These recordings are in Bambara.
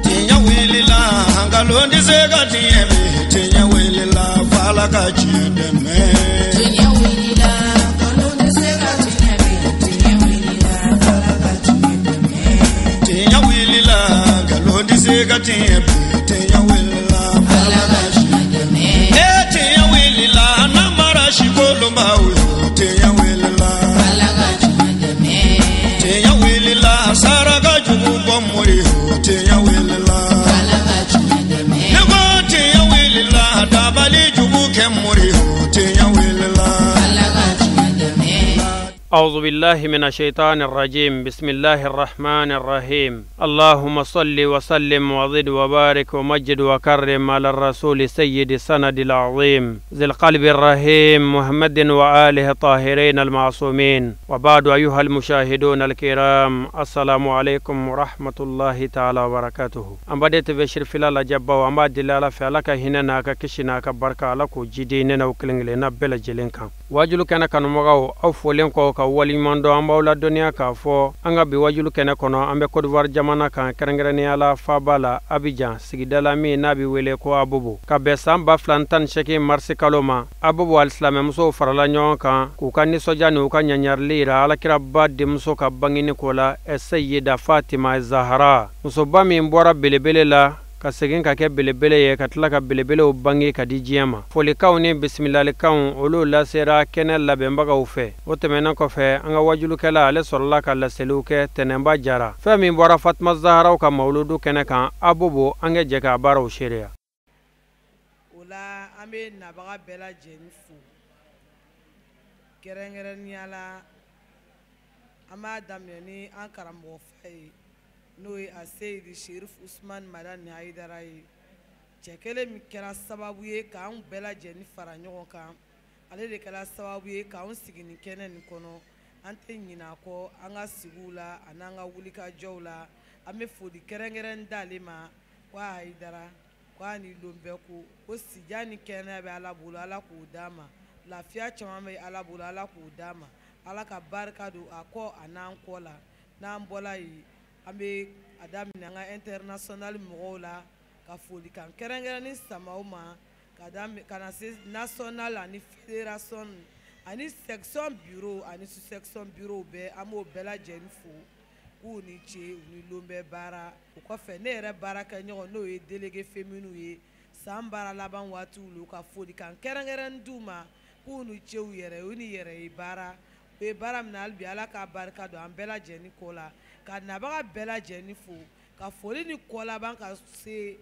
Tinya wilila hangalondi zega tiemi tinya wilila fala kachideme tinya wilila hangalondi zega tiemi tinya wilila fala kachideme tinya wilila hangalondi zega tiemi tinya wilila fala kachideme tinya wilila namara shikolomba uyo tinya wilila fala kachideme tinya wilila saraka jubu bomuri tinya wilila fala kachideme nego tinya wilila dabali jubu kemuri tinya wilila fala kachideme. أعوذ بالله من الشيطان الرجيم. بسم الله الرحمن الرحيم. اللهم صل وسلم وزد وبارك ومجد وكرم على الرسول سيد السند العظيم ذي القلب الرحيم محمد وآله الطاهرين المعصومين. وبعد أيها المشاهدون الكرام السلام عليكم ورحمة الله تعالى وبركاته. أم بديت بشرفلا لجبا وما دلالة فعلك هنا كشنا كبركة لك جديننا وكلنا بلا جلنكا واجلو كان كانوا أو فولين wali mando amba la dunia ka fo anga bi wajulu kene kono ambe Côte d'Ivoire jamana kan kerengere ala fabala Abidjan sigidala mi nabi wele ko Abobo ka be samba flantan sheki marsi kaloma Abobo al-islam muso farala nyon kan ku kan ni soja ni ka nyanyar lira ala kirabba de muso ka bangini kola sayyida Fatima zahara muso ba mi mbora belebele la ka segin ka ke belebele ye ka tla ka belebele o bangi ka di jema foli kawni bismillah le kawn olo la sera kenel la bembaga u fe o temena ko fe anga wajulu kala ale sorla ka la seluke tenemba jara fe min bora Fatma Zahra ka mauludu kene kan Abobo ange je ka baro sheria ola ame na baga bela jenfu kerengeren yala ama damni an karambo fay noy a Seydi Cherifla madan Haidaraye cekele mi kɛra sababu ye k'an bɛɛ lajɛlen fara ɲɔgɔn kan ale de kɛra sababu ye k'an sigi nin kɛnɛ nin kɔnɔ an tɛ ɲinɛ kɔ an ka sigiw la ani an ka wulikajɔw la an bɛ foli kɛrɛnkɛrɛn d'ale ma ko Haidara ko a ni lon bɛɛ ko sijan ni kɛnɛya bɛ Ala bolo Ala k'o d'a ma lafiya caman bɛ Ala bolo Ala k'o d'a ma Ala ka barika don a kɔ a n'an kɔ la n'an bɔla yen an bɛ a daminɛ an ka international mɔgɔw la ka foli kan kɛrɛnkɛrɛn ni samaw ma ka na se national ani fédération ani section bureau ani sous section bureau bɛɛ an b'o bɛɛ lajɛlen fo k'u ni ce u ni lon bɛ baara o kɔfɛ ne yɛrɛ baara kɛ ɲɔgɔn n'o ye délégué féminin ye san baara laban waatiw la ka foli kan kɛrɛnkɛrɛn d'u ma k'u ni ce u yɛrɛ u ni yɛrɛ ye baara u ye baara min na hali bi Ala ka barika don an bɛɛ lajɛlen kɔ la ka nabaga bɛɛ lajɛlen fo ka foli ni kɔ laban ka se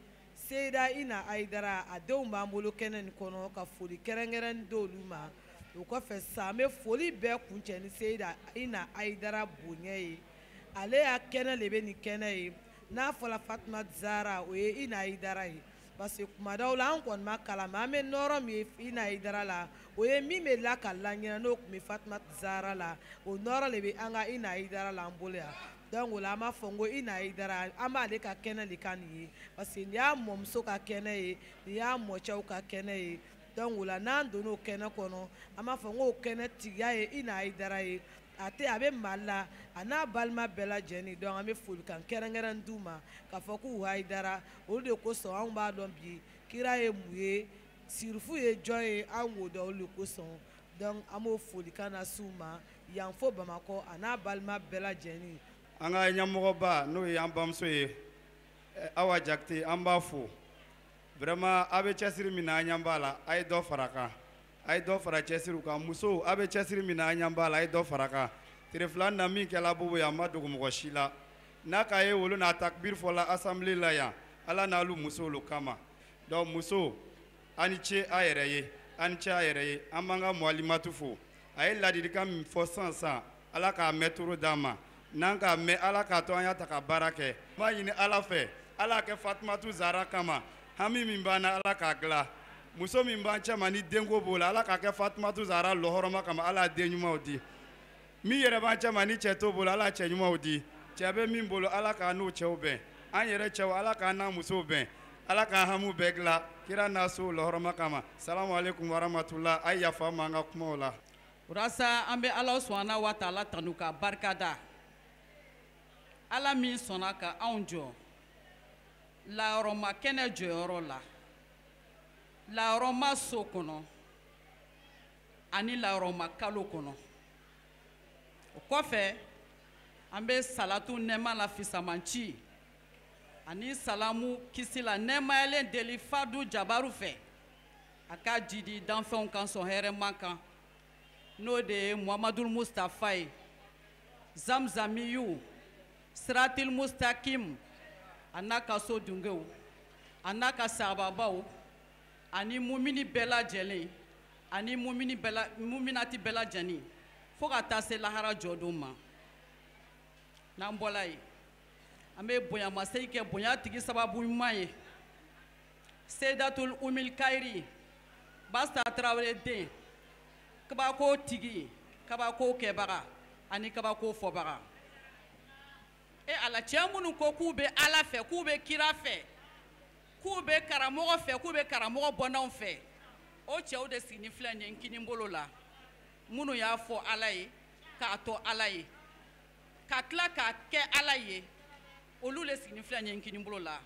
Seyda ina Haidara a denw b'an bolo kɛnɛ nin kɔnɔ ka foli kɛrɛnkɛrɛn d'olu ma o kɔfɛ sa an bɛ foli bɛɛ kuncɛ ni Seyda ina Haidara bonya ye ale y'a kɛnɛ de bɛ nin kɛnɛ ye n'a fɔra Fatima Zahra o ye ina Haidara ye parce que kuma dɔw la an kɔni ma kalama an bɛ nɔrɔ min ye ina Haidara la o ye min bɛ la ka laɲɛna n'o tun bɛ Fatima Zahra la o nɔrɔ de bɛ an ka ina Haidara la an bolo yan donc o la an b'a fɔ ko ina Haidara an b'ale ka kɛnɛ de kan nin ye parce que nin y'a mɔmuso ka kɛnɛ ye nin y'a mɔcɛw ka kɛnɛ ye donc o la n'an donna o kɛnɛ kɔnɔ an b'a fɔ ko kɛnɛ tigiya ye ina Haidara ye a bɛ Mali la a n'a balima bɛɛ lajɛlen donc an bɛ foli kan kɛrɛnkɛrɛn d'u ma k'a fɔ k'u Haidara olu de kosɔn anw b'a dɔn bi kira ye mun ye sirifu ye jɔn ye an k'o dɔn olu de kosɔn donc an b'o foli kan lase u ma yan fo Bamakɔ a n'a balima bɛɛ lajɛlen. An ka ɲɛmɔgɔba n'o ye an bamuso ye Awa Jakite an b'a fo vraiment a bɛ cɛsiri min na an ɲɛ b'a la a ye dɔ fara a kan a ye dɔ fara cɛsiriw kan musow a bɛ cɛsiri min na an ɲɛ b'a la a ye dɔ fara a kan Cherifla na min kɛla Abobo ye a ma dogo mɔgɔ si la n'a k'a ye wolo n'a takbir fɔla assemblée la yan Ala n'alu musow lo kama donc muso a ni ce a yɛrɛ ye a ni ce a yɛrɛ ye an b'an ka mualimatu fo a ye ladilikan min fɔ sisan Ala k'a mɛn toro d'an ma n'an k'a mɛn Ala k'a to an y'a ta ka baara kɛ n b'a ɲini Ala fɛ Ala kɛ Fatumatu Zahra kama hami min b'an na Ala k'a dilan muso min b'an cɛma ni denko b'o la Ala k'a kɛ Fatumatu Zahra lɔhɔrɔma kama Ala y'a den ɲumanw di min yɛrɛ b'an cɛma ni cɛ t'o bolo Ala y'a cɛ ɲumanw di cɛ bɛ min bolo Ala k'a n'o cɛw bɛn an yɛrɛ cɛw Ala k'a n'a musow bɛn Ala k'a hamu bɛɛ dilan kira n'a so lɔhɔrɔma kama salamu alaikum warahmatullah a ye yafa ma an ka kumaw la Urasa an bɛ Ala subhanahu wa taala tanu ka barika da ala min sɔnna ka anw jɔ layɔrɔma kɛnɛ jɔyɔrɔ la layɔrɔma so kɔnɔ ani layɔrɔma kalo kɔnɔ o kɔfɛ an bɛ salatu nɛɛma la fisamanci ani salamu kisi la nɛɛmayalen deli fadu jabaru fɛ a ka jidi danfɛnw kan sɔn hɛrɛma kan n'o de ye muhamadul mustafa ye zamzamiyu siratil mustakim a n'a ka so dunkew a n'a ka sababaw ani mumini bɛɛ lajɛlen ani muminati bɛɛ lajɛlen fo ka taa se lahara jɔdon ma n'an bɔla yen an bɛ bonyamasegin kɛ bonya tigi sababu ɲuman ye seyidatul umil kayiri basta tarawele den kabako tigi kabako kɛbaga ani kabako fɔbaga ala cɛ minnu ko k'u bɛ ala fɛ k'u bɛ kira fɛ k'u bɛ karamɔgɔ fɛ k'u bɛ karamɔgɔ bɔnnaw fɛ o cɛw de sigini filɛ nin ye n kini bolo la minnu y'a fɔ ala ye k'a to ala ye ka tila k'a kɛ ala ye olu de sigini filɛ nin ye n kini bolo la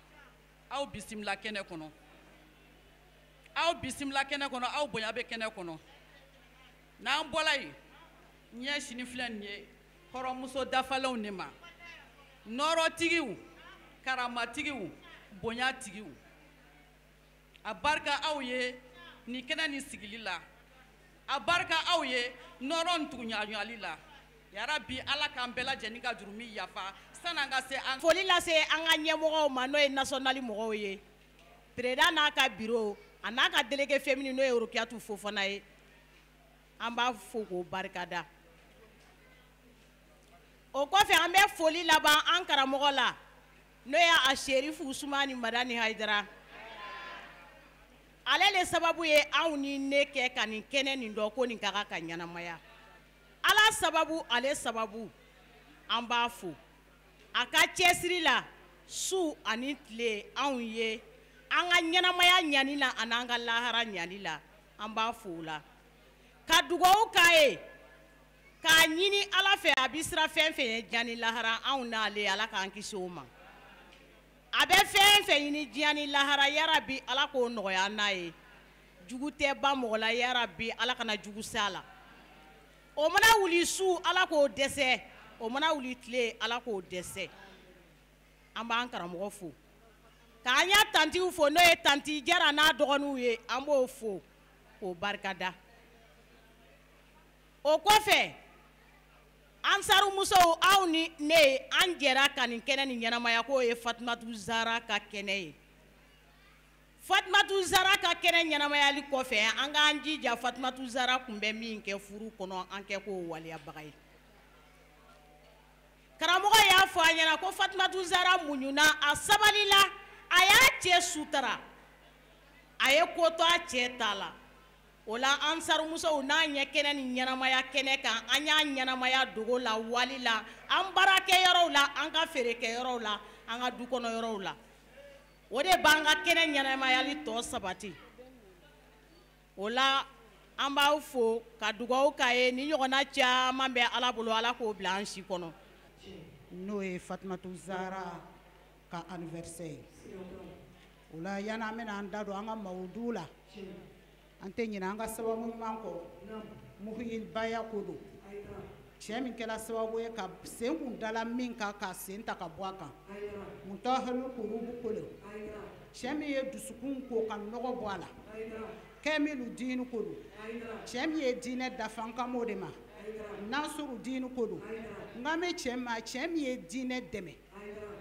aw bisimila kɛnɛ kɔnɔ aw bisimila kɛnɛ kɔnɔ aw bonya bɛ kɛnɛ kɔnɔ n'an bɔla yen ɲɛ sini filɛ nin ye hɔrɔnmuso dafalenw de ma nɔrɔtigiw karamatigiw bonyatigiw a barika aw ye ni kɛnɛ ni sigili la a barika aw ye nɔrɔ ni tuguɲaɲali la yarabi ala k'an bɛɛ lajɛlen ka jurumi yafa san'an ka se an foli lase an ka ɲɛmɔgɔw ma n'o ye nationali mɔgɔw ye président n'a ka bureau a n'a ka délégué féminin n'o ye Rukiyatu Fofana ye an b'a fo k'o barikada o kɔfɛ an bɛ foli laban an karamɔgɔ la n'o ye a Cherifla Usmani Madani Hayidara ale le sababu ye anw ni ne kɛ ka nin kɛnɛ nin dɔn ko nin ka kan ka ɲɛnamaya ala sababu ale sababu an b'a fo a ka cɛsiri la su ani tile anw ye an ka ɲɛnamaya ɲani la ani an ka lahara ɲani la an b'a fo la ka dugawu k'a ye k'a ɲini ala fɛ a bi sira fɛn fɛn ye diɲɛ ni lahara anw n'ale ala k'an kisi o ma a bɛ fɛn fɛn ɲini diɲɛ ni lahara yarabi ala k'o nɔgɔya n'a ye jugu tɛ ban mɔgɔ la yarabi ala kana jugu s'a la o mana wuli su ala k'o dɛsɛ o mana wuli tile ala k'o dɛsɛ an b'an karamɔgɔ fo k'an y'a tantiw fo n'o ye tanti jara n'a dɔgɔninw ye an b'o fo k'o barikada o kɔfɛ ansaru musow aw ni ne an jɛra ka nin kɛnɛ ni ɲɛnamaya k'o ye fatumatu zahara ka kɛnɛ ye fatumatu zahara ka kɛnɛ ɲɛnamayali kɔfɛ an k'an jija fatumatu zahara kun bɛ min kɛ furu kɔnɔ an kɛ k'o waliyabaga ye karamɔgɔ y'a fɔ a ɲɛna ko fatumatu zahara muɲuna a sabalila a y'a cɛ sutara a ye ko to a cɛ ta la o la ansaru musow n'an ɲɛ kɛnɛ ni ɲɛnamaya kɛnɛ kan an y'a ɲɛnamaya dogo la wali la an baarakɛyɔrɔw la an ka feerekɛyɔrɔw la an ka dukɔnɔyɔrɔw la o de b'an ka kɛnɛ ɲɛnamayali tɔ sabati o la an b'aw fo ka dugawu k'a ye ni ɲɔgɔnna caman bɛ ala bolo ala k'o bila an si kɔnɔ n'o ye fatumatu zahara ka anniversaire o la yanni an bɛna an da don an ka mawudu la an tɛ ɲinɛ an ka sababu ɲuman kɔ muhibaya ko don cɛ min kɛra sababu ye ka sen kun dala min kan ka sen ta ka bɔ a kan mutahharu kurubu kolo cɛ min ye dusukun ko ka nɔgɔ bɔ a la kɛmilu diini ko don cɛ min ye diinɛ dafa an ka m'o de ma nasuru diini ko don nka bɛ cɛ ma cɛ min ye diinɛ dɛmɛ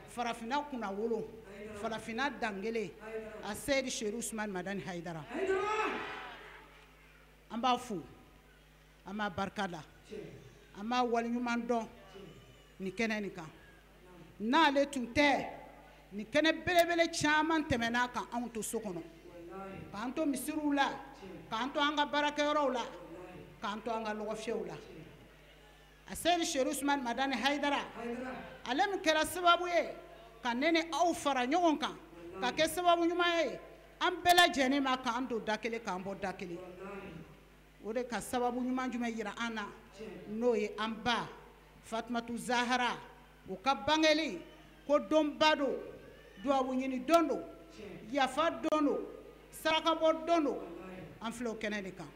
farafinna kunna wolo farafinna dangele a seyidi Cherifla Usmani Madani Hayidara an b'a fo an b'a barika da an b'a waleɲuman dɔn nin kɛnɛ nin kan n'ale tun tɛ nin kɛnɛ belebele caman tɛmɛna kan anw to so kɔnɔ k'an to misiriw la k'an to an ka baarakɛyɔrɔw la k'an to an ka lɔgɔfiyɛw la a seyidi Cherifla Usmani Madani Hayidara ale min kɛra sababu ye ka ne ni aw fara ɲɔgɔn kan ka kɛ sababu ɲuman ye an bɛɛ lajɛlen ma k'an don da kelen k'an bɔ da kelen o de ka sababu ɲuman jumɛn yira an na n'o ye an ba fatumatu zahara o ka bangeli ko donba do duwawu ɲini don do yafa don do sarakabɔ don do an filɛ o kɛnɛ de kan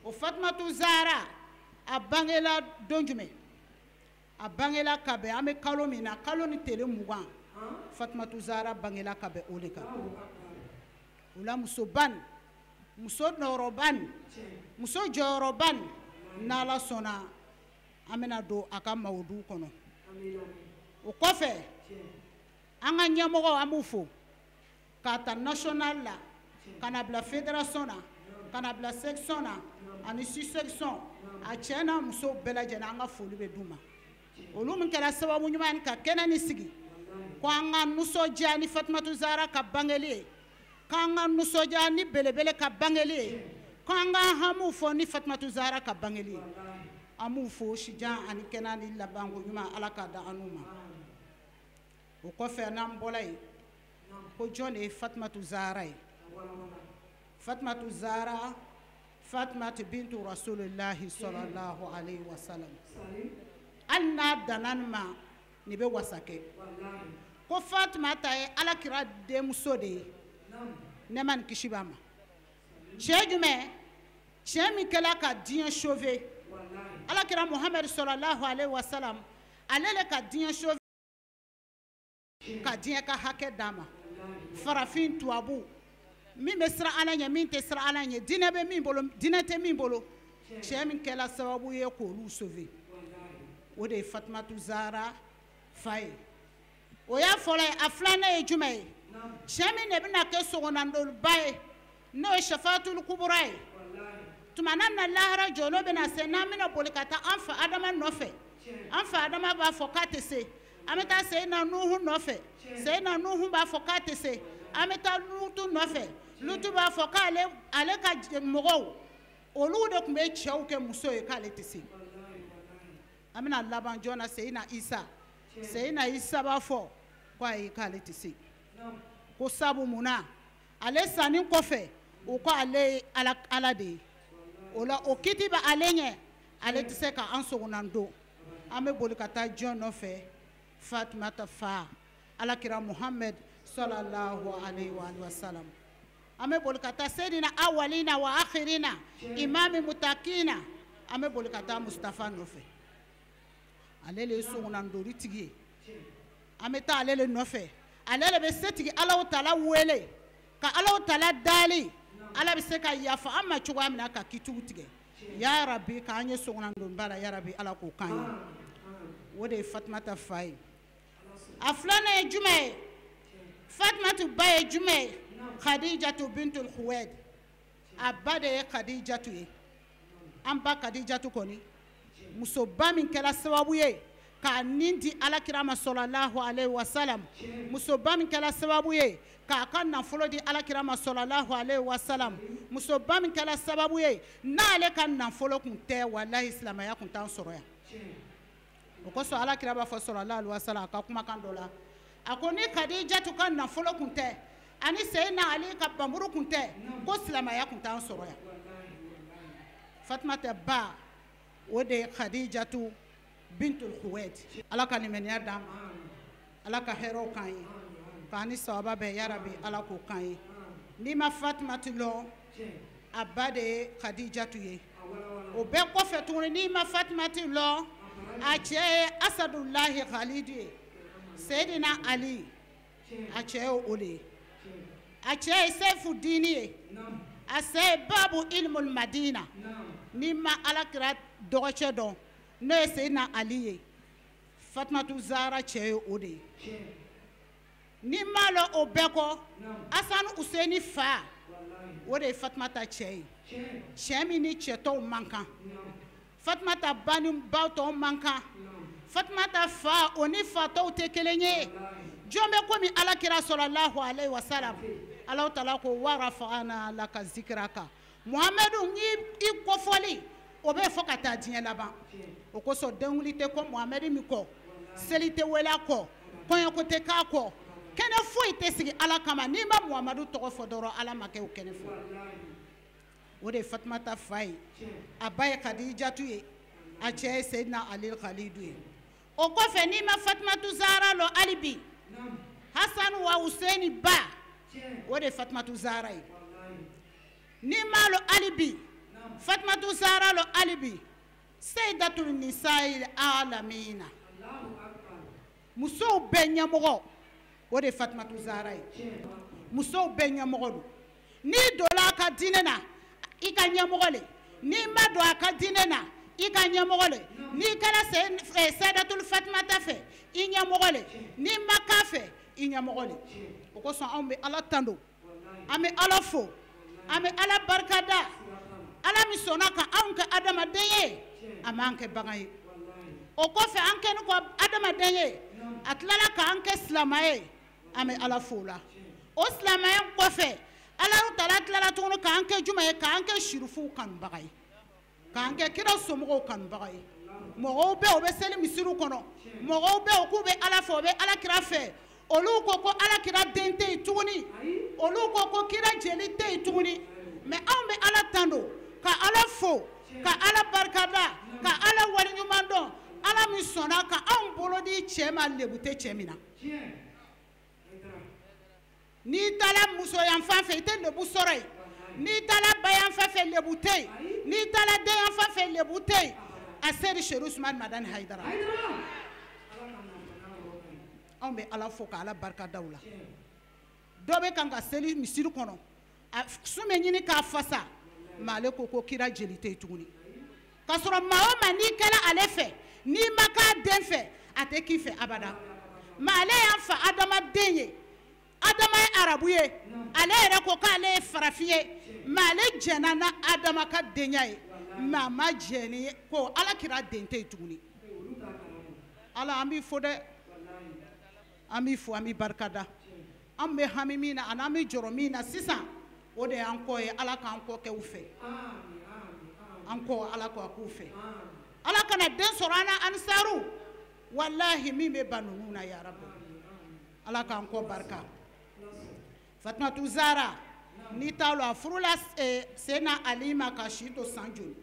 o fatumatu zahara a bangela don jumɛn a bangela ka bɛn an bɛ kalo min na kalo ni tile 20 fatumatu zahara bangela ka bɛn o de kan o la muso bani muso nɔrɔbani muso jɔyɔrɔbani n'ala sɔnna an bɛna don a ka mawudu kɔnɔ o kɔfɛ an ka ɲɛmɔgɔ an b'u fo k'a ta national la ka na bila fédération na ka na bila section na ani sous-section a cɛ n'a muso bɛɛ lajɛlen an ka foli bɛ d'u ma olu min kɛra sababu ɲuman ye ka kɛnɛ ni sigi ko an ka nisɔndiya ni fatumatu zahara ka bangeli ye k'an ka nisɔndiya ni belebele ka bangeli ye k'an ka hamiw fɔ ni fatumatu zahara ka bangeli ye an b'u fo sijan ani kɛnɛ ni labanko ɲuman ala k'a da an'u ma o kɔfɛ n'an bɔra yen ko jɔn de ye fatumatu zahara ye fatumatu zahara fatumatu bintu rasulillahi sallallahu alaihi wasallam hali n'a danna nin ma nin bɛ wasa kɛ ko fatumata ye alakira denmuso de ye ne ma nin kisi b'a ma cɛ jumɛn cɛ min kɛla ka diɲɛ sauver alakira muhamadu sallallahu alaihi wasallam ale le ka diɲɛ sauver ka diɲɛ ka hakɛ d'a ma farafin tubabu min bɛ siran ala ɲɛ min tɛ siran ala ɲɛ dinɛ bɛ min bolo dinɛ tɛ min bolo cɛ min kɛla sababu ye k'olu sauver o de ye fatumatu zahara fa ye o y'a fɔlɔ ye a filanan ye jumɛn ye cɛ min de bɛna kɛ sɔgɔnadonba ye n'o ye shafatul kubura ye tuma na lahara jɔlo bɛna se n'an bɛna boli ka taa an fa adama nɔfɛ an fa adama b'a fɔ k'a tɛ se an bɛ taa seyina nuhu nɔfɛ seyina nuhu b'a fɔ k'a tɛ se an bɛ taa lutu nɔfɛ lutu b'a fɔ k'ale ka mɔgɔw olu de tun bɛ cɛw kɛ muso ye k'ale tɛ se an bɛna laban joona seyina isa b'a fɔ ko ayi k'ale tɛ se ko sabu munna ale sanni kɔfɛ o ko ale ye ala de ye o la o kiti bɛ ale ɲɛ ale tɛ se ka an sɔgɔnɔ don an bɛ boli ka taa jɔn nɔfɛ fatumata fa alakira muhammed sallallahu alaihi wa sallam an bɛ boli ka taa seyidina awalina wa akhirina imami mutakina an bɛ boli ka taa mustafa nɔfɛ ale le ye sɔgɔnɔdori tigi ye an bɛ taa ale le nɔfɛ ale le bɛ setigi alaw tala wele ka alaw tala dali ala bɛ se ka yafa an ma cogoya min na ka kitiw tigɛ ya rabi k'an ye sɔgɔnɔdonba la ya rabi ala k'o k'an ye o de ye fatumata fa ye a filanan ye jumɛn ye fatumatu ba ye jumɛn ye khadijatu bintul khuwaid a ba de ye khadijatu ye an ba khadijatu kɔni musoba min kɛra sababu ye k'a nin di alakira ma sallallahu alaihi wasallam musoba min kɛra sababu ye k'a ka nafolo di alakira ma sallallahu alaihi wasallam musoba min kɛra sababu ye n'ale ka nafolo kun tɛ walahi silamɛya kun t'an sɔrɔ yan o kosɔn alakira b'a fɔ sallallahu alaihi wasallam a ka kumakan dɔ la a ko ni khadijatu ka nafolo kun tɛ ani seyina ali ka banburu kun tɛ ko silamɛya kun t'an sɔrɔ yan fatumata ba o de ye khadijatu bintul khuwaid ala ka nimaniya d'an ma ala ka hɛrɛw k'an ye k'an ni sababa bɛɛ ya rabi ala k'o k'an ye n'i ma fatumatu lɔn a ba de ye khadijatu ye o bɛɛ kɔfɛ tuguni n'i ma fatumatu lɔn a cɛ ye asadulahi khalidu ye seyidina ali a cɛ ye o de ye a cɛ ye seifu dini ye a se ye babu ilmul madina n'i ma alakira dɔgɔcɛ dɔn n'o ye seyidina ali ye fatumatu zahara cɛ ye o de ye n'i m'a lɔn o bɛɛ kɔ asani useni fa o de ye fatumata cɛ ye cɛ min ni cɛ tɔw man kan fatumata ba ni baw tɔw man kan fatumata fa o ni fa tɔw tɛ kelen ye jɔn bɛ komi alakira sallallahu alaihi wasallam alaw taala ko wa rafa'ana laka zikraka muhamadu i kɔfɔli o bɛ fɔ ka taa diɲɛ laban o kosɔn denwuli tɛ ko muhamadu min kɔ seli tɛ wele a kɔ kɔɲɔko tɛ k'a kɔ kɛnɛ foyi tɛ sigi ala kama n'i ma muhamadu tɔgɔ fɔ dɔrɔn ala ma kɛ o kɛnɛ fɔ o de ye fatumata fa ye a ba ye khadijatu ye a cɛ ye seyidina ali khalidu ye o kɔfɛ n'i ma Fatumatu Zahara lɔ hali bi Hassan wa Husaini ba o de Fatumatu Zahara ye n'i m'a lɔ hali bi Fatumatu Zahara lɔ hali bi Sayyidatul Nisa'il Alamina musow bɛɛ ɲɛmɔgɔ o de Fatumatu Zahara ye musow bɛɛ ɲɛmɔgɔ don n'i donna a ka diinɛ na i ka ɲɛmɔgɔ le n'i ma don a ka diinɛ na i ka ɲɛmɔgɔ le n'i kɛra Sayyidatul Fatumata fɛ i ɲɛmɔgɔ le n'i ma k'a fɛ i ɲɛmɔgɔ le o kosɔn anw bɛ Ala tando an bɛ Ala fo an bɛ Ala barikada Ala min sɔnna ka anw kɛ adamaden ye a m'an kɛ bagan ye o kɔfɛ an kɛlen kɔ adamaden ye a tilala k'an kɛ silamɛ ye an bɛ Ala fo o la o silamɛya kɔfɛ Alahu Taala tilala tuguni k'an kɛ jumɛn ye k'an kɛ shirifuw kanubaga ye k'an kɛ kira somɔgɔw kanubaga ye mɔgɔw bɛ u bɛ seli misiriw kɔnɔ mɔgɔw bɛ u k'u bɛ Ala fɛ u bɛ Alakira fɛ olu ko ko Alakira den tɛ yen tuguni olu ko ko kira jeli tɛ yen tuguni mais anw bɛ Ala tando ka Ala fo ka Ala barikada ka Ala waleɲuman dɔn Ala min sɔnna ka anw bolo di cɛ ma lebu tɛ cɛ min na n'i taara muso yan fan fɛ i tɛ lebu sɔrɔ yen n'i taara ba yan fan fɛ lebu tɛ yen n'i taara den yan fan fɛ lebu tɛ yen a seri Sheikh Usman Madani Haidara anw bɛ Ala fo ka Ala barikada u la dɔ bɛ kan ka seli misiri kɔnɔ a sun bɛ ɲini k'a fasa mais ale ko kira jeli tɛ yen tuguni k'a sɔrɔ maa o maa n'i kɛra ale fɛ n'i ma k'a den fɛ a tɛ k'i fɛ abada mais ale y'an fa adamaden ye Adama ye arabu ye ale yɛrɛ ko k'ale ye farafin ye mais ale jɛnna na Adama ka denya ye mais a ma jɛ ni ko Alakira den tɛ yen tuguni Ala an b'i fo dɛ an b'i fo an b'i barikada an bɛ hami min na ani an bɛ jɔrɔ min na sisan o de y'an kɔ ye Ala k'an kɔ kɛ u fɛ an kɔ Ala kɔ a k'u fɛ Ala kana den sɔrɔ an na ansaru walahi min bɛ ban ninnu na ya Rabbi Ala k'an kɔ barika Fatumatu Zahara n'i t'a lɔ a furula Seyidina Ali ma ka si to san joli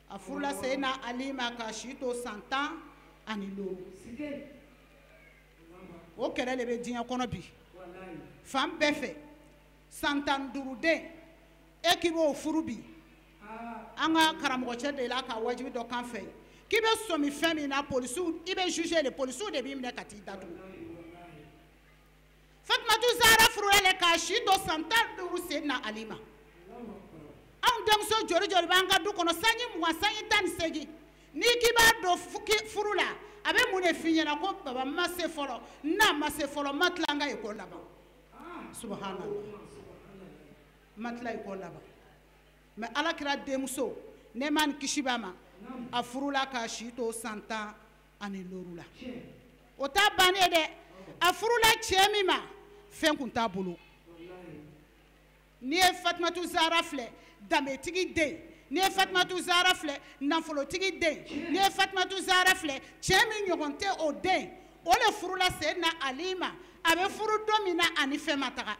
a furula Seyidina Ali ma ka si to san 15 o kɛlɛ de bɛ diɲɛ kɔnɔ bi fan bɛɛ fɛ san 15 den e k'i b'o furu bi an ka karamɔgɔcɛ de la ka wajibi dɔ kan fɛ k'i bɛ sɔmi fɛn min na polisiw i bɛ juger de polisiw de b'i minɛ ka t'i datugu Fatumatu Zahara furuyalen k'a si to san 15 Seyidina Ali ma anw denmuso joli joli b'an ka du kɔnɔ sanji 20 sanji 18 n'i k'i b'a dɔn furu la a bɛ mun de f'i ɲɛna ko baba ma se fɔlɔ n'a ma se fɔlɔ ma tila an ka école laban subhanallah ma tila école laban mais Alakira denmuso nɛɛma ni kisi b'a ma a furula k'a si to san 15 la o t'a bannen dɛ a furula cɛ min ma fɛn kun t'a bolo n'i ye Fatumatu Zahara filɛ danbetigi den n'i ye Fatumatu Zahara filɛ nafolotigi den n'i ye Fatumatu Zahara filɛ cɛ min ɲɔgɔn tɛ o den o le furula Seyidina Ali ma a bɛ furu don min na ani fɛn ma taga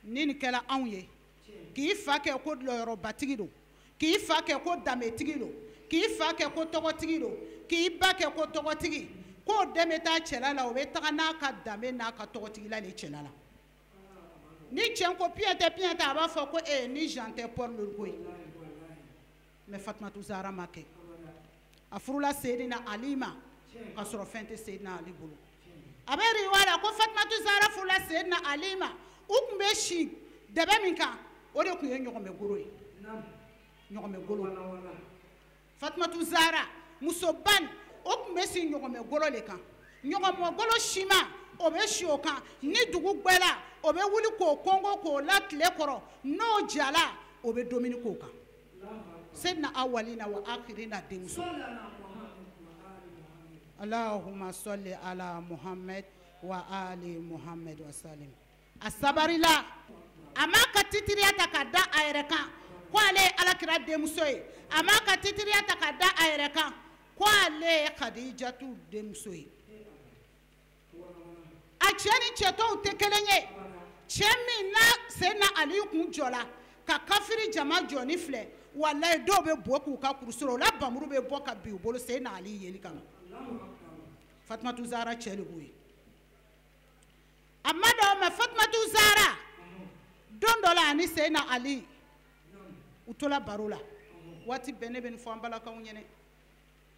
ni nin kɛla anw ye k'i fa kɛ ko lɔyɔrɔbatigi don k'i fa kɛ ko danbetigi don k'i fa kɛ ko tɔgɔtigi don k'i ba kɛ ko tɔgɔtigi k'o den bɛ taa cɛla la o bɛ taga n'a ka danbe n'a ka tɔgɔtigila le cɛla la ni cɛ ko piyen tɛ a b'a fɔ ko ni Jean tɛ Paul le ko ye mais Fatumatu Zahara ma kɛ a furula Seyidina Ali ma ka sɔrɔ fɛn tɛ Seyidina Ali bolo a bɛ riwaya la ko Fatumatu Zahara furula Seyidina Ali ma u tun bɛ si dɛbɛ min kan o de tun ye ɲɔgɔnmɛ goro ye ɲɔgɔnmɛ goro Fatumatu Zahara musoba o tun bɛ si ɲɔgɔnmɛ goro le kan ɲɔgɔnmɛ goro siman o bɛ si o kan ni dugu gbɛla o bɛ wuli k'o kɔngɔ k'o la tile kɔrɔ n'o jala o bɛ dumuni k'o kan Seyidina awalina wa akhirina denmuso Allahumma salli ala Muhammad wa ali Muhammad wa salim a sabarila a ma ka titiriya ta ka da a yɛrɛ kan ko ale ye Alakira denmuso ye a ma ka titiriya ta ka da a yɛrɛ kan ko ale ye Khadijatu denmuso ye a cɛ ni cɛtɔw tɛ kelen ye cɛ min na Seyidina Ali kun jɔla ka kafiri jama jɔni filɛ wallahi dɔw bɛ bɔ k'u ka kurusoro la bamuru bɛ bɔ ka bin u bolo Seydina Ali yeli kama Fatumatu Zahra cɛ de b'o ye a ma dɔn mɛ Fatumatu Zahra don dɔ la ani Seydina Ali u tola baro la waati bɛɛ ne bɛ nin fɔ an balakaw ɲɛna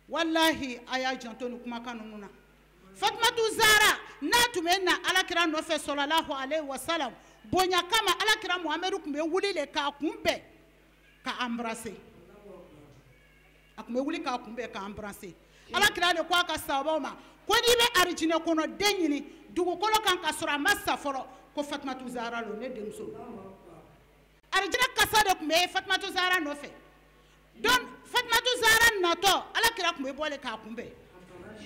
wallahi a y'a janto ni kumakan ninnu na Fatumatu Zahra n'a tun bɛ na alakira nɔfɛ sallallahu alaihi wasallam bonya kama alakira Muhamadu tun bɛ wuli le k'a kunbɛn ka embrasser a tun bɛ wuli k'a kunbɛn ka embrasser alakira de ko a ka sahabaw ma ko n'i bɛ arijinɛ kɔnɔ den ɲini dugukolo kan ka sɔrɔ a ma sa fɔlɔ ko Fatumatu Zahra lo ne denmuso arijinɛ kasa de tun bɛ Fatumatu Zahra nɔfɛ donc Fatumatu Zahra natɔ alakira tun bɛ bɔ le k'a kunbɛn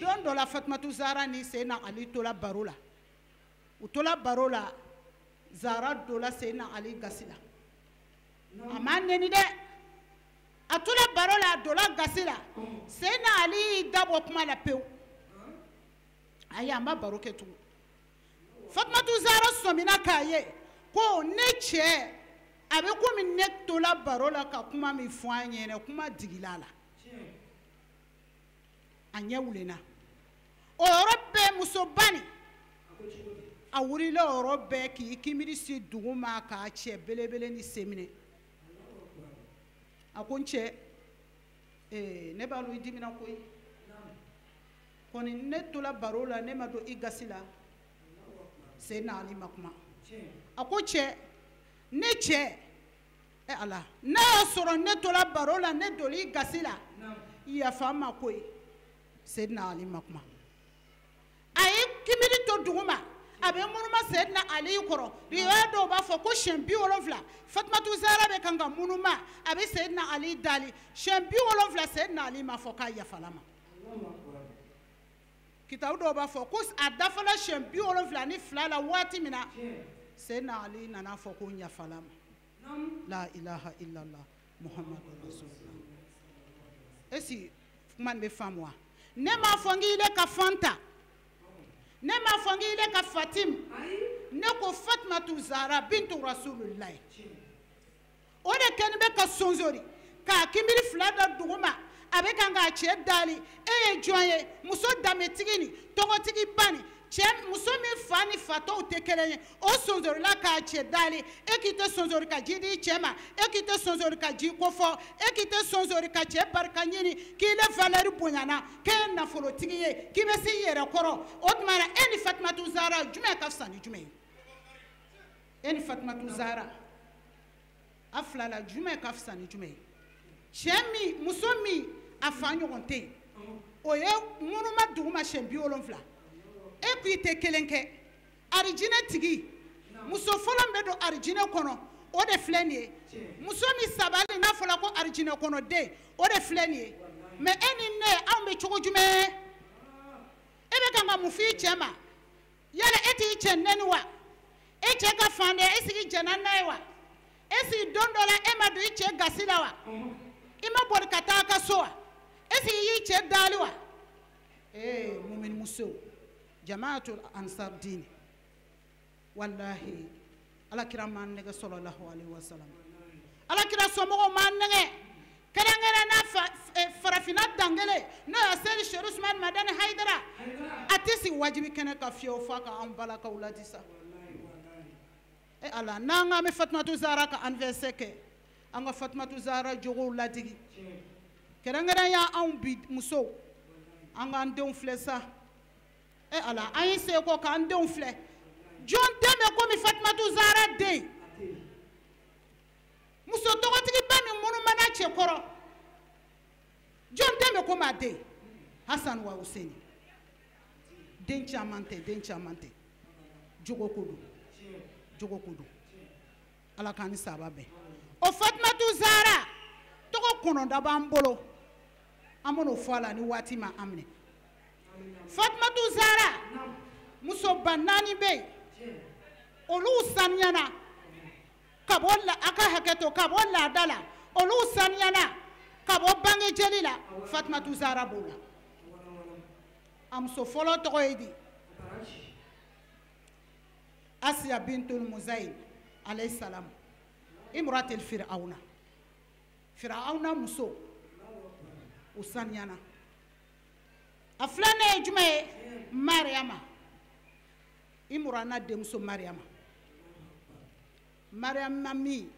don dɔ la Fatumatu Zahra ni Seydina Ali tola baro la u tola baro la Zahra dola Seydina Ali gasi la a ma nɛni dɛ a tola baro la a dola gasi la Seydina Ali y'i dabɔ kuma la pewu ayi a ma baro kɛ tugun Fatumatu Zahra sɔmina k'a ye ko ne cɛ a bɛ komi ne tola baro la ka kuma min fɔ an ɲɛna kuma digila a la a ɲɛ wulenna o yɔrɔ bɛɛ muso bani a wulila o yɔrɔ bɛɛ k'i kimiri si dugu ma k'a cɛ belebele ni sen minɛ a ko n cɛ ne b'a dɔn i dimina koyi kɔni ne tola baro la ne ma don i gasi la Seydina Ali ma kuma a ko cɛ ne cɛ Ala n'a y'a sɔrɔ ne tola baro la ne doli i gasi la yafa n ma koyi Seydina Ali ma kuma a ye kimiri to dugu ma a bɛ munuma Seydina Ali kɔrɔ riwaya dɔw b'a fɔ ko siɲɛ 70 Fatumatu Zahra bɛ kan ka munuma a bɛ Seydina Ali dali siɲɛ 70 Seydina Ali ma fɔ k'a yafala ma kitabu dɔw b'a fɔ ko a dafala siɲɛ 72 la waati min na Seydina Ali nana fɔ ko n yafala ma la ilaha illallah Muhammadu Rasulullah esi kuma nin bɛ faamu wa ne m'a fɔ n k'i le ka Fanta ne m'a fɔ n k'i le ka Fatim ne ko Fatumatu Zahra bintu Rasulullah o de kɛlen bɛ ka sonsori k'a kinbiri 2 da dugu ma a bɛ kan k'a cɛ dali e ye jɔn ye muso danbetigi ni tɔgɔtigi ba ni cɛ muso min fa ni fatɔw tɛ kelen ye o sonsorila k'a cɛ dali e k'i tɛ sonsori ka ji di i cɛ ma e k'i tɛ sonsori ka ji kofɔ e k'i tɛ sonsori ka cɛ barika ɲini k'i le valeur bonyana k'e ye nafolotigi ye k'i bɛ se i yɛrɛ kɔrɔ o tuma na e ni Fatumatu Zahra jumɛn ka fisa ni jumɛn ye e ni Fatumatu Zahra a fila la jumɛn ka fisa ni jumɛn ye cɛ min muso min a fa ɲɔgɔn tɛ yen o ye munuma dugu ma siɲɛ 70 e k'i tɛ kelen kɛ arijinɛ tigi muso fɔlɔ min bɛ don arijinɛ kɔnɔ o de filɛ nin ye muso min sabali n'a fɔra ko arijinɛ kɔnɔ den o de filɛ nin ye mɛ e ni ne anw bɛ cogo jumɛn e bɛ kan ka mun f'i cɛ ma yala e t'i cɛ nɛni wa e cɛ ka fan dɛ e sigi jɛnna n'a ye wa e sigi don dɔ la e ma don i cɛ gasi la wa i ma boli ka taa a ka so wa e sigi i y'i cɛ dali wa mumini muso jamaatul ansar dini wallahi alakira man nɛgɛ sallallahu alaihi wasallam alakira somɔgɔw man nɛgɛ kɛrɛnkɛrɛnna farafina dangele n'o ye seli Sheikh Usman Madani Haidara a tɛ sigi wajibi kɛnɛ ka fiyewu f'a ka an balakaw ladi sa ala n'an k'an bɛ Fatumatu Zahra ka anniversaire kɛ an ka Fatumatu Zahra jogow ladigi kɛrɛnkɛrɛnya anw bi musow an k'an denw filɛ sa ala an ye seko k'an denw filɛ jɔn den bɛ komi Fatumatu Zahra den muso tɔgɔtigiba min munumana cɛ kɔrɔ jɔn den bɛ komi a den Hasan wa Hussein den caman tɛ jogo ko don ala k'an ni saba bɛn o Fatumatu Zahra tɔgɔ 9 b'an bolo an bɛn'o fɔ a la ni waati ma an minɛ Fatumatu Zahra muso ba 4 bɛ yen olu saniyana ka bɔ a ka hakɛ to ka bɔ laada la olu saniyana ka bɔ bange jeli la Fatumatu Zahra b'o la a muso fɔlɔ tɔgɔ ye di Asiya bintul Muzayin alayhi salam imratil Firauna muso o saniyana a filanan ye jumɛn ye Mariama imurana denmuso Mariama min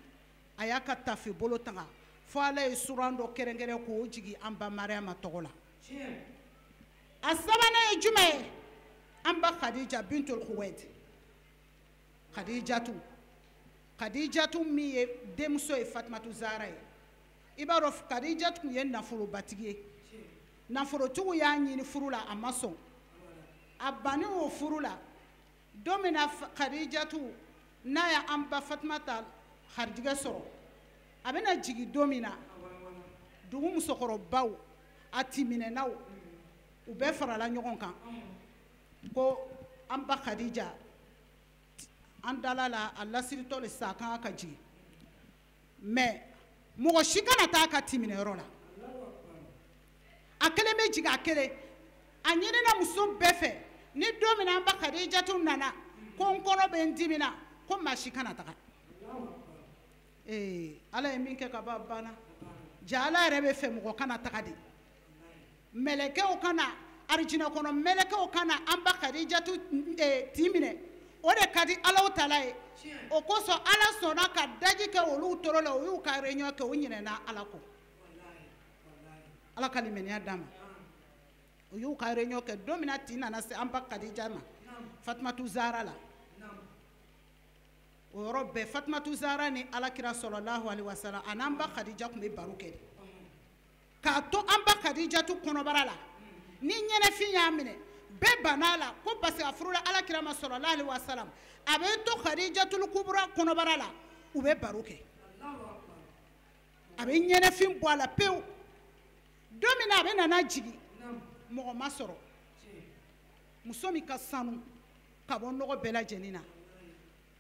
a y'a ka tafe bolo tanga fo Ala ye suran dɔ kɛrɛnkɛrɛn k'o jigi an ba Mariama tɔgɔ la a sabanan ye jumɛn ye an ba Khadija bintul Khuwailid Khadijatu min ye denmuso ye Fatumatu Zahara ye i b'a dɔn Khadijatu tun ye nafolobatigi ye nafolotigiw y'a ɲini furu la a ma sɔn a bannen o furu la don min na Khadijatu n'a ya an ba Fatumata harijigɛ sɔrɔ a bɛna jigin don min na dugu musokɔrɔbaw a timinɛnaw u bɛɛ farala ɲɔgɔn kan ko an ba Khadija an dala la a lasiritɔ le sa kan ka jigin mais mɔgɔ si kana taa ka timinɛyɔrɔ la a kelen bɛ jigin a kelen a ɲinina muso bɛɛ fɛ ni don min an ba Khadijatu nana ko n kɔnɔ bɛ n dimina ko maa si kana taga Ala ye min kɛ ka ban banna ja Ala yɛrɛ bɛ fɛ mɔgɔ kana taga de mɛlɛkɛw kana arijinɛ kɔnɔ mɛlɛkɛw kana an ba Khadijatu tin minɛ o de ka di Ala Taala ye o kosɔn Ala sɔnna ka daji kɛ olu toro la o y'u ka réunion kɛ o ɲinɛna Ala kɔ Ala ka limaniya d'a ma o y'u ka réunion kɛ don min na tin nana se an ba Khadija ma Fatumatu Zahara la o yɔrɔ bɛɛ Fatumatu Zahara ni Alakira sallallahu alaihi wasallam a n'an ba Khadija tun bɛ baro kɛ de k'a to an ba Khadijatu kɔnɔbara la ni ɲɛnɛfin y'a minɛ bɛɛ banna la ko parce que a furula Alakira ma sallallahu alaihi wasallam a bɛ to Khadijatul Kubra kɔnɔbara la u bɛ baro kɛ a bɛ ɲɛnɛfin bɔ a la pewu don min na a bɛ nana jigin mɔgɔ ma sɔrɔ muso min ka sanu ka bɔ nɔgɔ bɛɛ lajɛlen na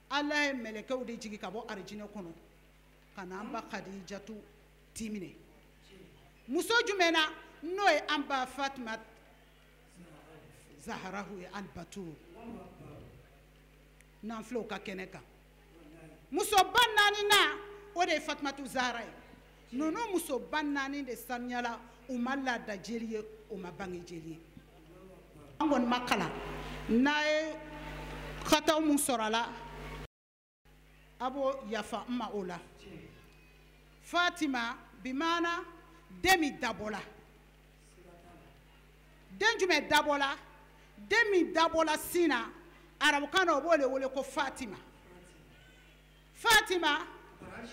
Ala ye mɛlɛkɛw de jigi ka bɔ arijinɛ kɔnɔ ka na an ba Khadijatu tin minɛ muso jumɛn na n'o ye an ba Fatima Zahara ye al-Batul n'an filɛ o ka kɛnɛ kan musoba naani na o de ye Fatumatu Zahara ye ninnu musoba naani de saniyala u ma laada jeli ye u ma bange jeli ye an kɔni ma kalan n'a ye kataw mun sɔrɔ a la a b'o yafa n ma o la Fatima bi maana den min dabɔla den jumɛn dabɔla den min dabɔla sin na arabukan na o b'o de wele ko Fatima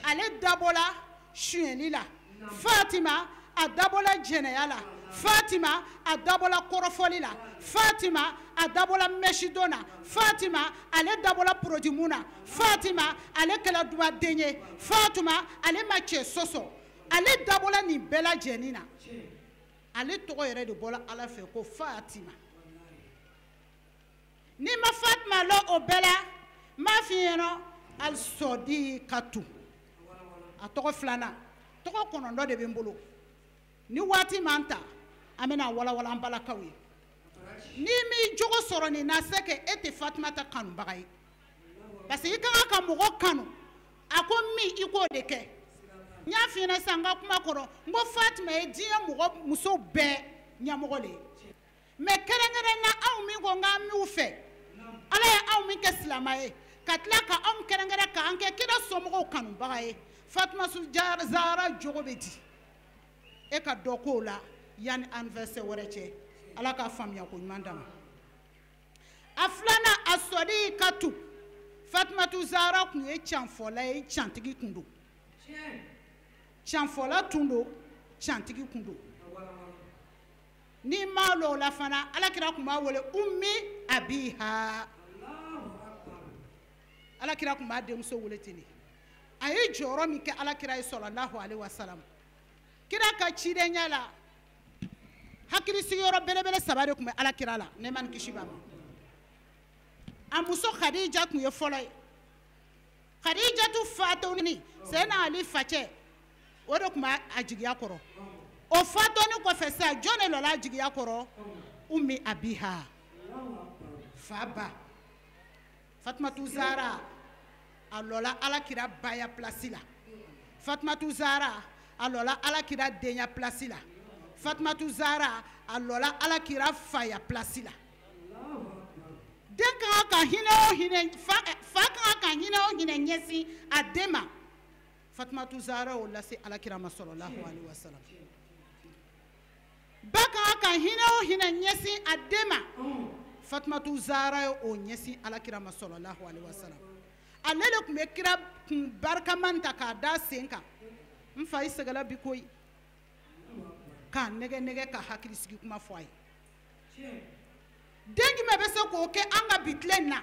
ale dabɔla suyɛnli la Fatima a dabɔla jɛnɛya la Fatima a dabɔla kɔrɔfɔli la Fatima a dabɔla mɛsidon na Fatima ale dabɔla porodimu na Fatima ale kɛla dubaden ye Fatima ale ma cɛ sɔsɔ ale dabɔla nin bɛɛ lajɛlen na ale tɔgɔ yɛrɛ de bɔla Ala fɛ ko Fatima ni ma Fatima lɔ o bɛɛ la n b'a f'i ɲɛna al-Sɔdikatu a tɔgɔ filanan tɔgɔ 9 de bɛ n bolo ni waati m'an ta an bɛna walawala an balakaw ye ni m'i jogo sɔrɔ nin na c'est que e tɛ Fatumata kanubaga ye parce que i ka kan ka mɔgɔ kanu a ko min i k'o de kɛ n y'a f'i ɲɛna sisan n ka kuma kɔrɔ n ko Fatima ye diɲɛ mɔgɔ muso bɛɛ ɲɛmɔgɔ de ye mais kɛrɛnkɛrɛnnen na anw min ko k'an m'u fɛ Ala ye anw min kɛ silamɛ ye ka tila ka anw kɛrɛnkɛrɛn k'an kɛ kira somɔgɔw kanubaga ye Fatumatu Zahara jogo bɛ di e ka dɔ k'o la yanni anniversaire wɛrɛ cɛ Ala k'a faamuya ko ɲuman d'a ma a filanan a Sɔdikatu Fatumatu Zahara tun ye canfɔla ye cantigi tun don canfɔla tun don cantigi tun don ni m'a lɔ o la fana Alakira tun b'a wele Ummi Abiha Alakira tun b'a denmuso wele ten de a ye jɔyɔrɔ min kɛ Alakira ye sallallahu alaihi wasallam kira ka cidenya la hakili sigiyɔrɔ belebele 3 de tun bɛ Alakira la ne ma ni kisi b'a ma a muso Khadija tun ye fɔlɔ ye Khadijatu fatoni Sena Ali facɛ o de tun b'a jigiya kɔrɔ o fatoni kɔfɛ sa jɔn de lɔla jigiya kɔrɔ Ummi Abiha fa ba Fatumatu Zahara a lɔla Alakira baya place la Fatoumata Zahara a lola alakira denya place la. Fatoumata Zahara a lola alakira faya place la. Den ka hinɛ o hinɛ fa ka hinɛ o hinɛ ɲɛsin a den ma. Fatoumata Zahara o lase alakira ma sallallahu alaihi wasallam. Ba ka hinɛ o hinɛ ɲɛsin a den ma. Fatoumata Zahara o ɲɛsin alakira ma sallallahu alaihi wasallam. Ale de tun bɛ kira kun barikaman ta k'a da sen kan. N fa i sɛgɛla bi koyi. K'a nɛgɛ nɛgɛ ka hakili sigi kuma fɔ a ye. Den jumɛn bɛ se k'o kɛ an ka bi tile in na?